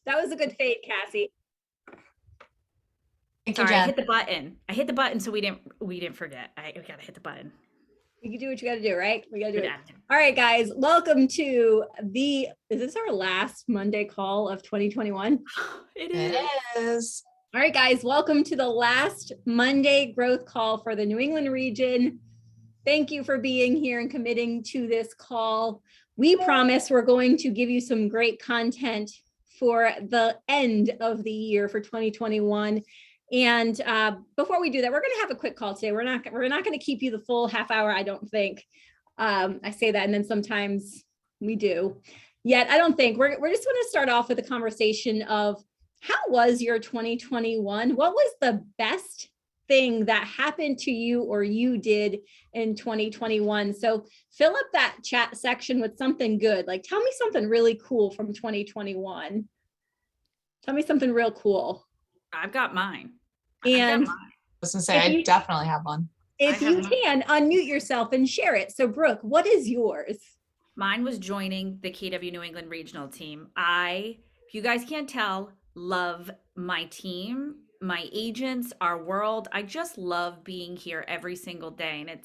That was a good fade, Cassie. Thank you, Sorry, I Jen. hit the button. I hit the button, so we didn't forget. We gotta hit the button. You can do what you got to do, right? We got to do Good it. attitude. All right, guys. Welcome to is this our last Monday call of 2021? It It is. is. All right, guys. Welcome to the last Monday growth call for the New England region. Thank you for being here and committing to this call. We promise we're going to give you some great content for the end of the year for 2021. And before we do that, we're going to have a quick call today. We're not going to keep you the full half hour, I don't think. I say that, and then sometimes we do. Yet I don't think we're just going to start off with a conversation of how was your 2021? What was the best thing that happened to you or you did in 2021? So fill up that chat section with something good. Like, tell me something really cool from 2021. Tell me something real cool. I've got mine. And I was gonna say, I definitely have one. If you can, unmute yourself and share it. So Brooke, what is yours? Mine was joining the KW New England regional team. If you guys can't tell, love my team, my agents, our world. I just love being here every single day. And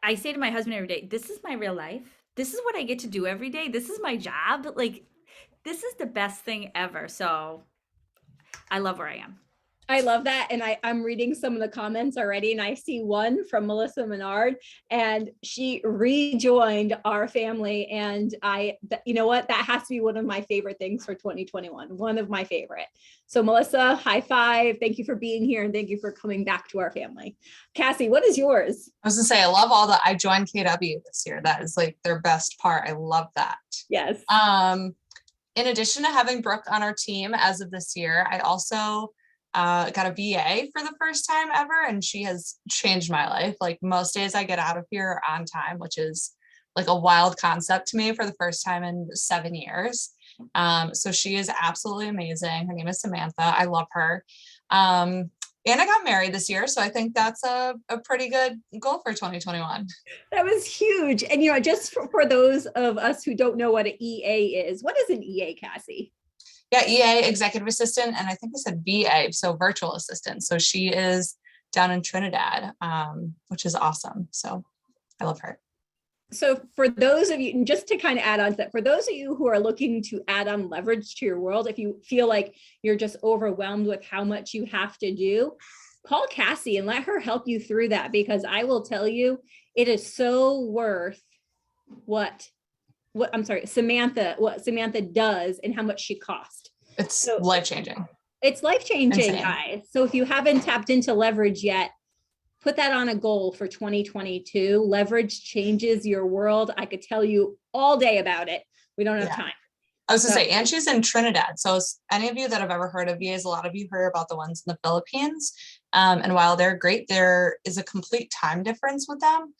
I say to my husband every day, this is my real life. This is what I get to do every day. This is my job. Like, this is the best thing ever. So I love where I am. I love that. And I'm reading some of the comments already. And I see one from Melissa Menard, and she rejoined our family. And you know what? That has to be one of my favorite things for 2021. One of my favorite. So Melissa, high five. Thank you for being here. And thank you for coming back to our family. Cassie, what is yours? I was gonna say, I joined KW this year. That is like their best part. I love that. Yes. In addition to having Brooke on our team as of this year, I also got a VA for the first time ever, and she has changed my life. Like, most days I get out of here on time, which is like a wild concept to me for the first time in 7 years. So she is absolutely amazing. Her name is Samantha. I love her. And I got married this year, so I think that's a pretty good goal for 2021. That was huge. And just for those of us who don't know what an EA is, what is an EA, Cassie? Yeah, EA, executive assistant, and I think I said VA, so virtual assistant. So she is down in Trinidad, which is awesome. So I love her. So for those of you, just to kind of add on to that, for those of you who are looking to add on leverage to your world, if you feel like you're just overwhelmed with how much you have to do, call Cassie and let her help you through that, because I will tell you, it is so worth what Samantha does and how much she costs. It's life-changing. It's life-changing, guys. So if you haven't tapped into leverage yet, put that on a goal for 2022. Leverage changes your world. I could tell you all day about it. We don't have time. I was gonna say, and she's in Trinidad. So any of you that have ever heard of VAs, a lot of you heard about the ones in the Philippines. And while they're great, there is a complete time difference with them.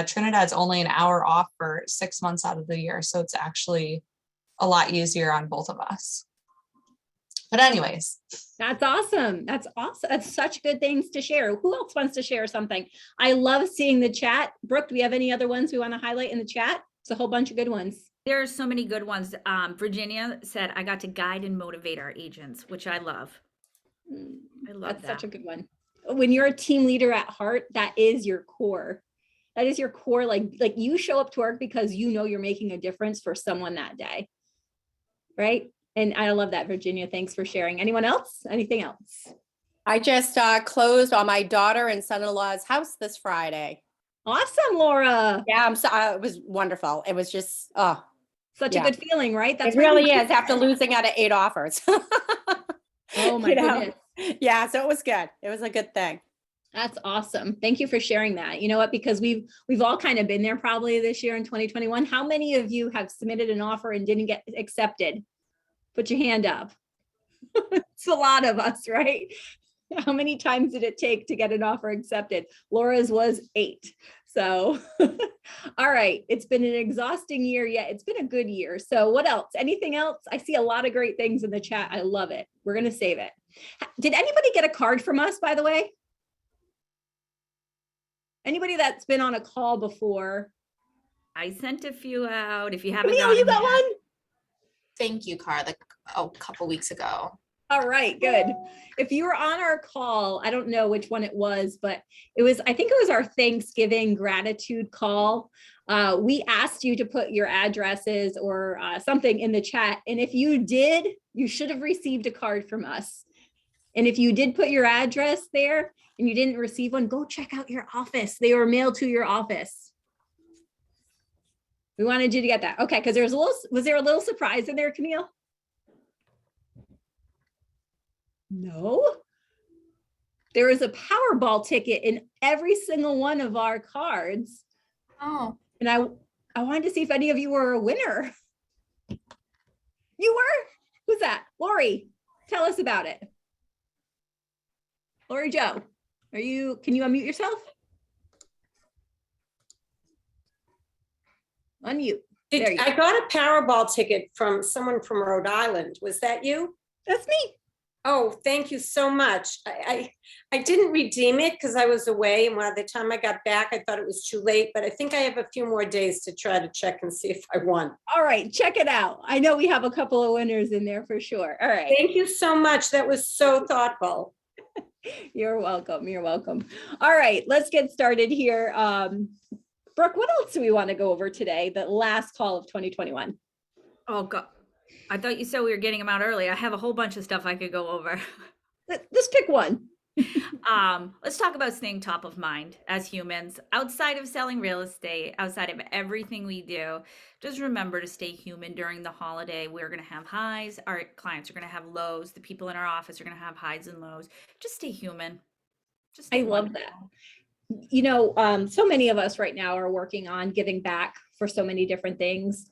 Trinidad's only an hour off for 6 months out of the year. So it's actually a lot easier on both of us. But anyways. That's awesome. That's awesome. That's such good things to share. Who else wants to share something? I love seeing the chat. Brooke, do we have any other ones we want to highlight in the chat? It's a whole bunch of good ones. There are so many good ones. Virginia said, I got to guide and motivate our agents, which I love. I love That's such a good one. When you're a team leader at heart, that is your core. That is your core. Like you show up to work because you know you're making a difference for someone that day. Right? And I love that, Virginia. Thanks for sharing. Anyone else? Anything else? I just closed on my daughter and son-in-law's house this Friday. Awesome, Laura. Yeah, it was wonderful. It was just, such a good feeling, right? That's it really is after losing out of 8 offers. Oh my goodness. Yeah, so it was good. It was a good thing. That's awesome. Thank you for sharing that. You know what? Because we've all kind of been there probably this year in 2021. How many of you have submitted an offer and didn't get accepted? Put your hand up. It's a lot of us, right? How many times did it take to get an offer accepted? Laura's was 8. So, all right. It's been an exhausting year, yet it's been a good year. So what else? Anything else? I see a lot of great things in the chat. I love it. We're going to save it. Did anybody get a card from us, by the way? Anybody that's been on a call before? I sent a few out. If you haven't Camille, you got one? thank you card like a couple weeks ago. All right, good. If you were on our call, I don't know which one it was, but I think it was our Thanksgiving gratitude call. We asked you to put your addresses or something in the chat. And if you did, you should have received a card from us. And if you did put your address there and you didn't receive one, go check out your office. They were mailed to your office. We wanted you to get that. Okay, because was there a little surprise in there, Camille? No. There was a Powerball ticket in every single one of our cards. Oh, And I wanted to see if any of you were a winner. You were? Who's that? Lori, tell us about it. Lori Joe, can you unmute yourself? Unmute. There you go. I got a Powerball ticket from someone from Rhode Island. Was that you? That's me. Oh, thank you so much. I didn't redeem it because I was away, and by the time I got back, I thought it was too late, but I think I have a few more days to try to check and see if I won. All right, check it out. I know we have a couple of winners in there for sure. All right. Thank you so much. That was so thoughtful. You're welcome. You're welcome. All right, let's get started here. Brooke, what else do we want to go over today? The last call of 2021. Oh God, I thought you said we were getting them out early. I have a whole bunch of stuff I could go over. Let's pick one. Let's talk about staying top of mind as humans. Outside of selling real estate, outside of everything we do, just remember to stay human during the holiday. We're going to have highs. Our clients are going to have lows. The people in our office are going to have highs and lows. Just stay human. Just stay I love wonderful. that. You know, so many of us right now are working on giving back for so many different things.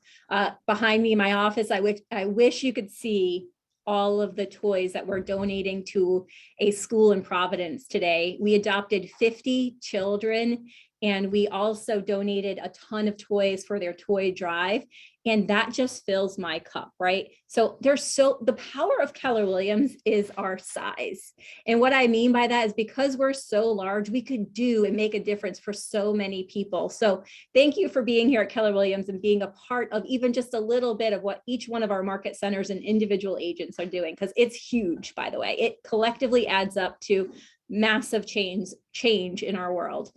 Behind me in my office, I wish you could see all of the toys that we're donating to a school in Providence today. We adopted 50 children, and we also donated a ton of toys for their toy drive. And that just fills my cup, right? So the power of Keller Williams is our size. And what I mean by that is because we're so large, we could do and make a difference for so many people. So thank you for being here at Keller Williams and being a part of even just a little bit of what each one of our market centers and individual agents are doing, because it's huge, by the way. It collectively adds up to massive change in our world.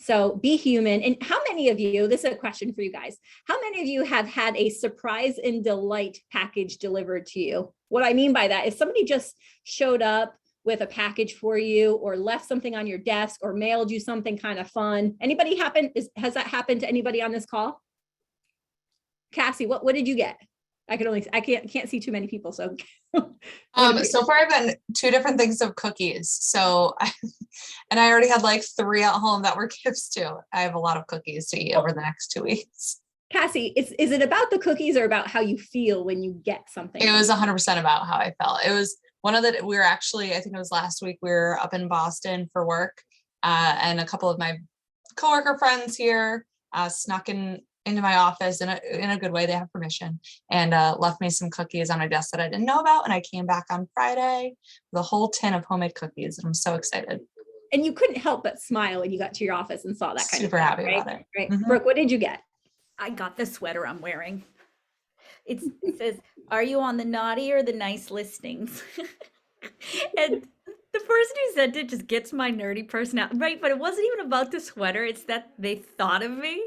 So be human. And how many of you, this is a question for you guys, how many of you have had a surprise and delight package delivered to you? What I mean by that is somebody just showed up with a package for you or left something on your desk or mailed you something kind of fun. Anybody has that happened to anybody on this call? Cassie, what did you get? I can't see too many people. So So far I've gotten 2 different things of cookies. So and I already had like 3 at home that were gifts too. I have a lot of cookies to eat over the next 2 weeks. Cassie, is it about the cookies or about how you feel when you get something? It was 100% about how I felt. It was we were actually, I think it was last week, we were up in Boston for work, and a couple of my coworker friends here snuck into my office in a good way. They have permission, and left me some cookies on my desk that I didn't know about. And I came back on Friday with a whole tin of homemade cookies, and I'm so excited. And you couldn't help but smile when you got to your office and saw that kind of Super thing, happy right? about it. Right. Mhm. Brooke, what did you get? I got the sweater I'm wearing. It says, "Are you on the naughty or the nice listings?" And the person who sent it just gets my nerdy personality, right? But it wasn't even about the sweater. It's that they thought of me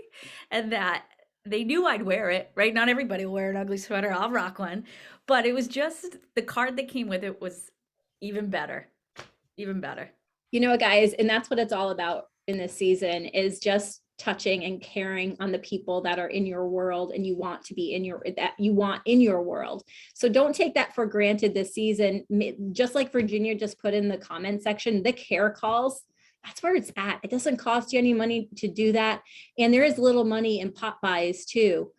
and that they knew I'd wear it, right? Not everybody will wear an ugly sweater. I'll rock one. But it was just the card that came with it was even better, even better. You know, guys, and that's what it's all about in this season is just touching and caring on the people that are in your world and you want to be in your world. So don't take that for granted this season. Just like Virginia just put in the comment section, the care calls, that's where it's at. It doesn't cost you any money to do that. And there is little money in pop buys too.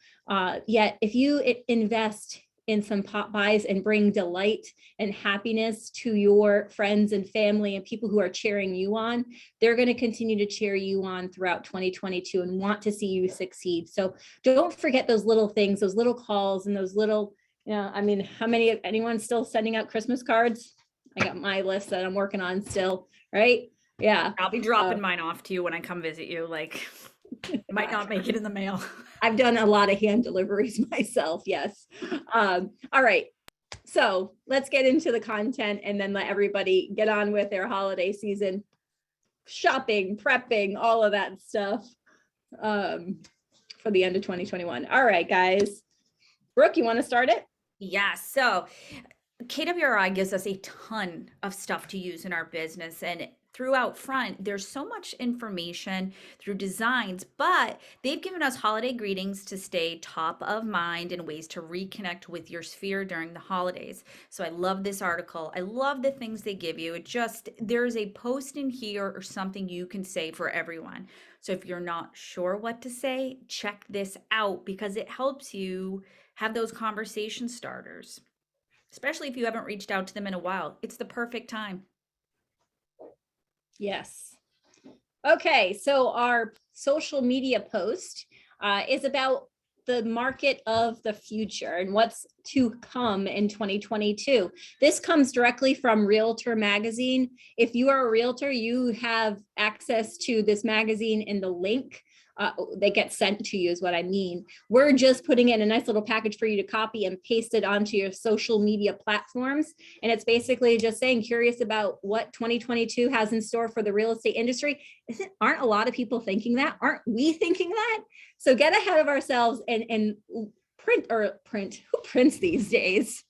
Yet if you invest in some pop buys and bring delight and happiness to your friends and family and people who are cheering you on, they're going to continue to cheer you on throughout 2022 and want to see you succeed. So don't forget those little things, those little calls and those little, I mean, anyone's still sending out Christmas cards? I got my list that I'm working on still, right? Yeah. I'll be dropping mine off to you when I come visit you. Like, Might not make it in the mail. I've done a lot of hand deliveries myself. Yes. All right. So let's get into the content and then let everybody get on with their holiday season shopping, prepping, all of that stuff for the end of 2021. All right, guys. Brooke, you want to start it? Yeah, so KWRI gives us a ton of stuff to use in our business, and throughout front, there's so much information through designs, but they've given us holiday greetings to stay top of mind and ways to reconnect with your sphere during the holidays. So I love this article. I love the things they give you. There's a post in here or something you can say for everyone. So if you're not sure what to say, check this out because it helps you have those conversation starters, especially if you haven't reached out to them in a while. It's the perfect time. Yes. Okay, so our social media post is about the market of the future and what's to come in 2022. This comes directly from Realtor Magazine. If you are a realtor, you have access to this magazine in the link. They get sent to you is what I mean. We're just putting in a nice little package for you to copy and paste it onto your social media platforms. And it's basically just saying, curious about what 2022 has in store for the real estate industry. Aren't a lot of people thinking that? Aren't we thinking that? So get ahead of ourselves and print. Who prints these days?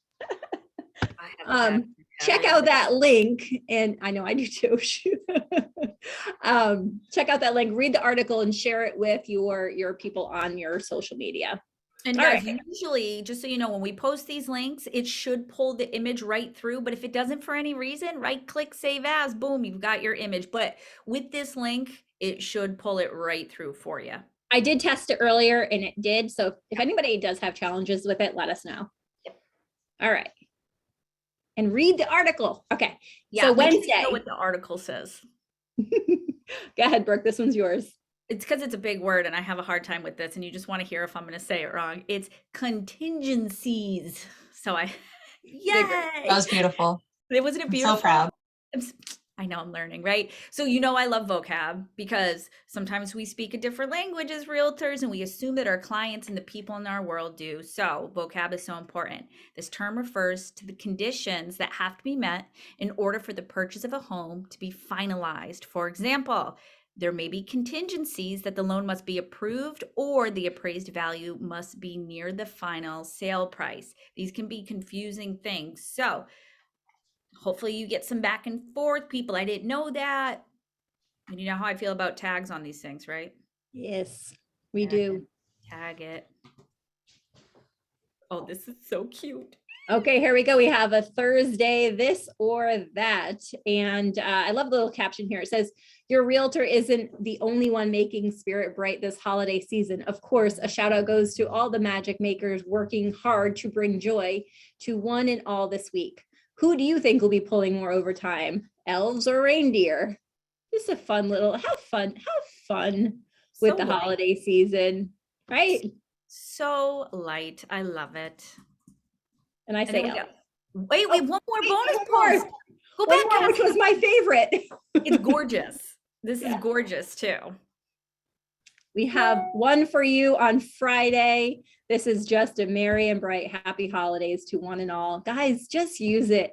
Check out that link. And I know I do too. Check out that link, read the article and share it with your people on your social media. And All guys, right. usually, just so you know, when we post these links, it should pull the image right through. But if it doesn't for any reason, right click, save as, boom, you've got your image. But with this link, it should pull it right through for you. I did test it earlier and it did. So if anybody does have challenges with it, let us know. Yep. All right. And read the article. Okay. Yeah, So we need to Wednesday. know what the article says. Go ahead, Brooke. This one's yours. It's because it's a big word and I have a hard time with this and you just want to hear if I'm going to say it wrong. It's contingencies. So yay! That was beautiful. Wasn't it beautiful? So proud. I know I'm learning, right? So I love vocab because sometimes we speak a different language as realtors and we assume that our clients and the people in our world do. So vocab is so important. This term refers to the conditions that have to be met in order for the purchase of a home to be finalized. For example, there may be contingencies that the loan must be approved or the appraised value must be near the final sale price. These can be confusing things. So hopefully you get some back and forth. People, I didn't know that. And you know how I feel about tags on these things, right? Yes, we do. Tag it. Oh, this is so cute. Okay, here we go. We have a Thursday, this or that. And I love the little caption here. It says, your realtor isn't the only one making spirit bright this holiday season. Of course, a shout out goes to all the magic makers working hard to bring joy to one and all this week. Who do you think will be pulling more overtime? Elves or reindeer? Just a fun little, have fun with So the light. holiday season, right? So light. I love it. And I And then say we elves. got, wait, one more wait, bonus one more. post. Go One back, more, which Cassie. was my favorite. It's gorgeous. This Yeah. is gorgeous too. We have one for you on Friday. This is just a merry and bright, happy holidays to one and all. Guys, just use it.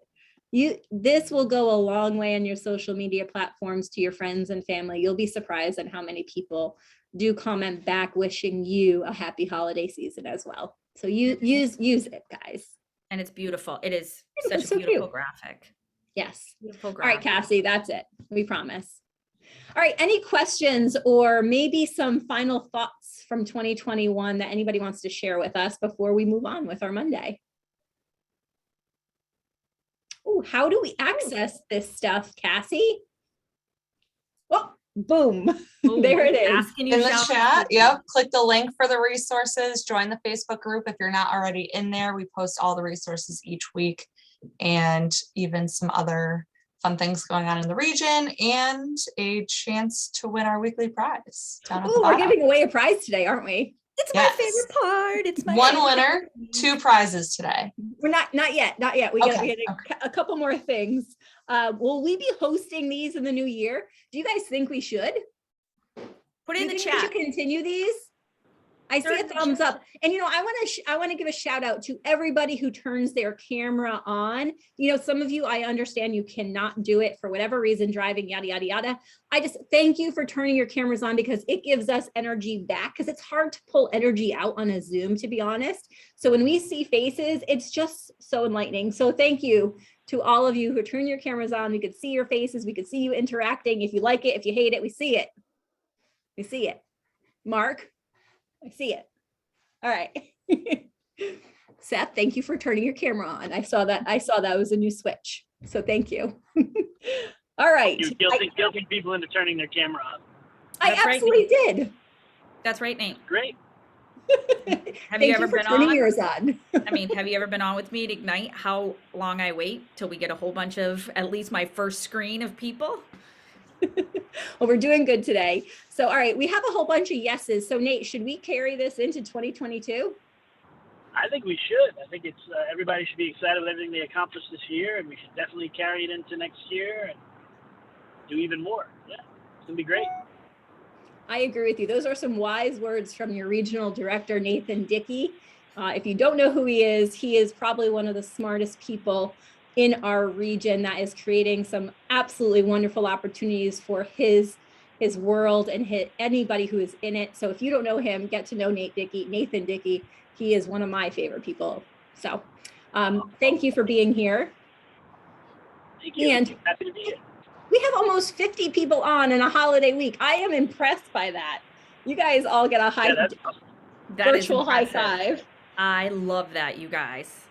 This will go a long way on your social media platforms to your friends and family. You'll be surprised at how many people do comment back wishing you a happy holiday season as well. So use it, guys. And it's beautiful. It is It's such a so beautiful cute. graphic. Yes. Beautiful All right, graphic. Cassie, that's it. We promise. All right, any questions or maybe some final thoughts from 2021 that anybody wants to share with us before we move on with our Monday? Oh, how do we access this stuff, Cassie? Oh, boom. Ooh, There it is. asking you In the shall chat, receive. yep, click the link for the resources, join the Facebook group if you're not already in there. We post all the resources each week and even some other fun things going on in the region and a chance to win our weekly prize down at the Oh, we're bottom. giving away a prize today, aren't we? It's Yes. my favorite part. It's my One favorite winner, part. 2 prizes today. We're not yet. We got Okay, a couple more things. Will we be hosting these in the new year? Do you guys think we should? Put it in Do the you think we chat. should continue these? I see They're a in the thumbs chat. up. And I want to give a shout out to everybody who turns their camera on. Some of you, I understand you cannot do it for whatever reason, driving, yada, yada, yada. I just thank you for turning your cameras on because it gives us energy back because it's hard to pull energy out on a Zoom, to be honest. So when we see faces, it's just so enlightening. So thank you to all of you who turn your cameras on. We could see your faces. We could see you interacting. If you like it, if you hate it, we see it. We see it. Mark, I see it. All right. Seth, thank you for turning your camera on. I saw that was a new switch. So thank you. All right. You're guilting people into turning their camera on. I That's right. absolutely did. That's right, Nate. Great. Have Thank you ever for been turning on? yours on. I mean, have you ever been on with me at Ignite? How long I wait till we get a whole bunch of, at least my first screen of people? Well, we're doing good today. So, all right, we have a whole bunch of yeses. So Nate, should we carry this into 2022? I think we should. I think it's everybody should be excited with everything they accomplished this year, and we should definitely carry it into next year and do even more. Yeah, it's gonna be great. I agree with you. Those are some wise words from your regional director, Nathan Dickey. If you don't know who he is probably one of the smartest people in our region that is creating some absolutely wonderful opportunities for his world and anybody who is in it. So if you don't know him, get to know Nathan Dickey. He is one of my favorite people. So thank you for being here. Thank you. And Happy to be here. we have almost 50 people on in a holiday week. I am impressed by that. You guys all get a Yeah, that's awesome. That is virtual high impressive. five. I love that, you guys.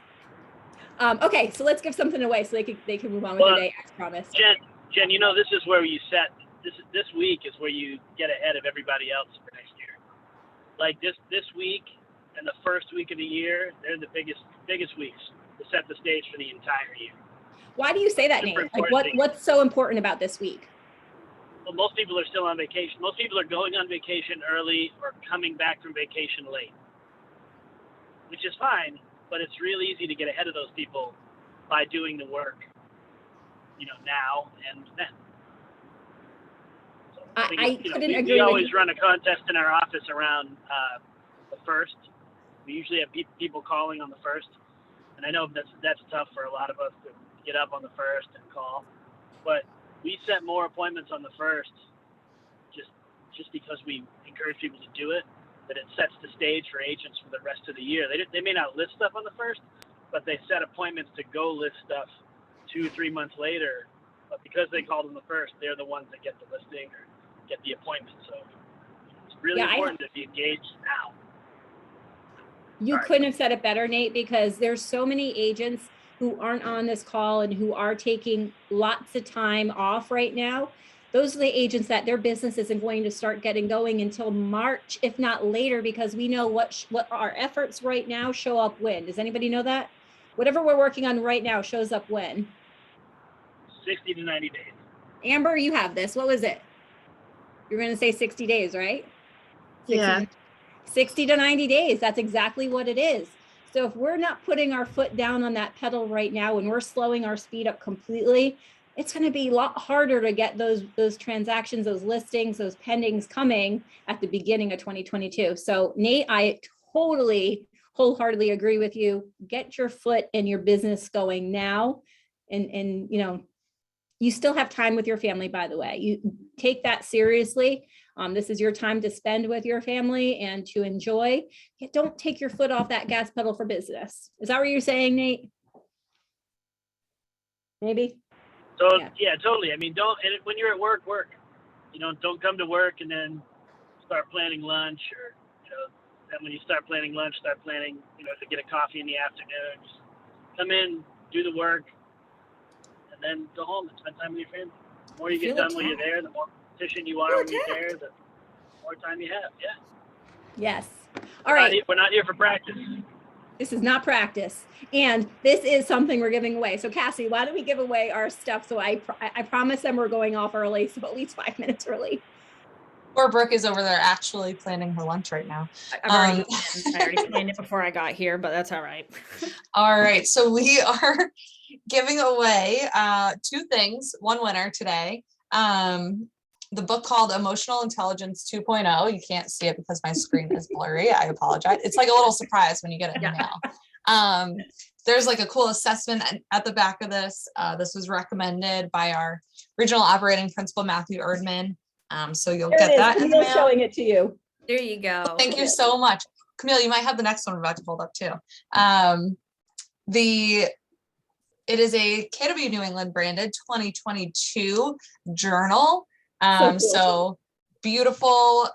Okay, so let's give something away so they can move on with their day as promised. Jen, this is where you set. This week is where you get ahead of everybody else for next year. Like this week and the first week of the year, they're the biggest weeks to set the stage for the entire year. Why do you say that, Nate? Super Like important thing. what's so important about this week? Well, most people are still on vacation. Most people are going on vacation early or coming back from vacation late, which is fine, but it's real easy to get ahead of those people by doing the work, now and then. So I couldn't agree we with always you. run a contest in our office around the first. We usually have people calling on the first, and I know that's tough for a lot of us to get up on the first and call, but we set more appointments on the first just because we encourage people to do it, that it sets the stage for agents for the rest of the year. They may not list stuff on the first, but they set appointments to go list stuff 2-3 months later. But because they called on the first, they're the ones that get the listing or get the appointment. So it's really important to be engaged now. You couldn't have said it better, Nate, because there's so many agents who aren't on this call and who are taking lots of time off right now. Those are the agents that their business isn't going to start getting going until March, if not later, because we know what our efforts right now show up when. Does anybody know that? Whatever we're working on right now shows up when? 60 to 90 days. Amber, you have this. What was it? You're going to say 60 days, right? 60 to 90 days. That's exactly what it is. So if we're not putting our foot down on that pedal right now and we're slowing our speed up completely, it's going to be a lot harder to get those transactions, those listings, those pendings coming at the beginning of 2022. So Nate, I totally wholeheartedly agree with you. Get your foot and your business going now. And you still have time with your family, by the way. You take that seriously. This is your time to spend with your family and to enjoy. Don't take your foot off that gas pedal for business. Is that what you're saying, Nate? Maybe? So yeah, totally. I mean, when you're at work. Don't come to work and then start planning lunch, or then when you start planning lunch, start planning, to get a coffee in the afternoon. Just come in, do the work, and then go home and spend time with your family. The more you get done when you're there, the more efficient you are when you're there, the more time you have. Yeah. Yes. All right. We're not here for practice. This is not practice. And this is something we're giving away. So Cassie, why don't we give away our stuff? So I promise them we're going off early, so at least 5 minutes early. Or Brooke is over there actually planning her lunch right now. I already planned it before I got here, but that's all right. All right. So we are giving away 2 things, 1 winner today. the book called Emotional Intelligence 2.0. You can't see it because my screen is blurry. I apologize. It's like a little surprise when you get it in the mail. There's like a cool assessment at the back of this. This was recommended by our regional operating principal, Matthew Erdman. So you'll There get it is. that in the Camille's mail. showing it to you. There you go. Thank you so much. Camille, you might have the next one we're about to hold up too. It is a KW New England branded 2022 journal. Cool. So beautiful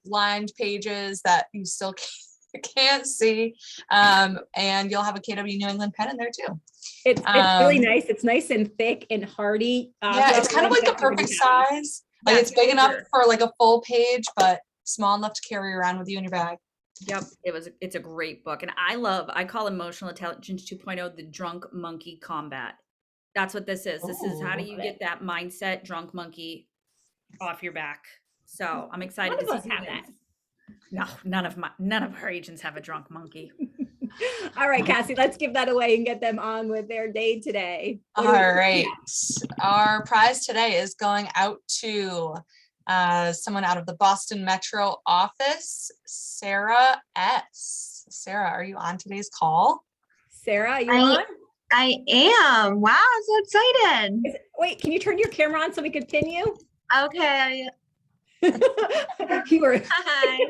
lined pages that you still can't see. And you'll have a KW New England pen in there too. It's really nice. It's nice and thick and hardy. Yeah, it's kind of like the perfect size. Like it's big enough for like a full page, but small enough to carry around with you in your bag. Yep, it's a great book. And I call Emotional Intelligence 2.0 the drunk monkey combat. That's what this is. This is how do you get that mindset drunk monkey off your back. So I'm excited to see that. No, none of our agents have a drunk monkey. All right, Cassie, let's give that away and get them on with their day today. All right. Our prize today is going out to someone out of the Boston Metro office, Sarah S. Sarah, are you on today's call? Sarah, are you on? I am. Wow, I'm so excited. Wait, can you turn your camera on so we can pin you? Okay. You were. Hi.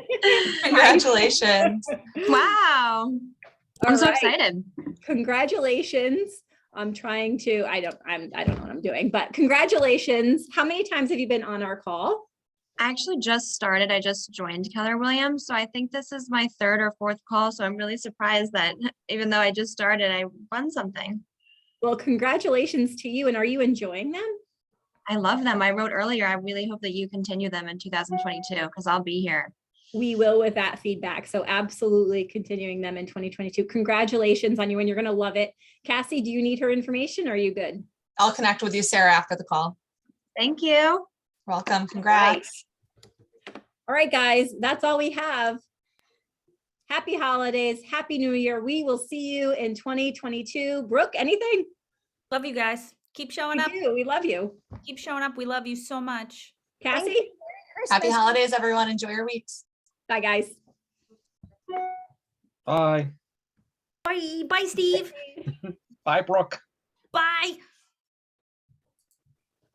Congratulations. Wow. I'm All so right. excited. Congratulations. I'm trying to, I don't know what I'm doing, but congratulations. How many times have you been on our call? I actually just started. I just joined Keller Williams. So I think this is my third or fourth call. So I'm really surprised that even though I just started, I won something. Well, congratulations to you. And are you enjoying them? I love them. I wrote earlier, I really hope that you continue them in 2022 because I'll be here. We will with that feedback. So absolutely continuing them in 2022. Congratulations on you, and you're going to love it. Cassie, do you need her information or are you good? I'll connect with you, Sarah, after the call. Thank you. Welcome. Congrats. All right, guys, that's all we have. Happy holidays. Happy New Year. We will see you in 2022. Brooke, anything? Love you guys. Keep showing We up. do. We love you. Keep showing up. We love you so much. Cassie? Happy holidays, everyone. Enjoy your weeks. Bye, guys. Bye. Bye. Bye, Steve. Bye, Brooke. Bye.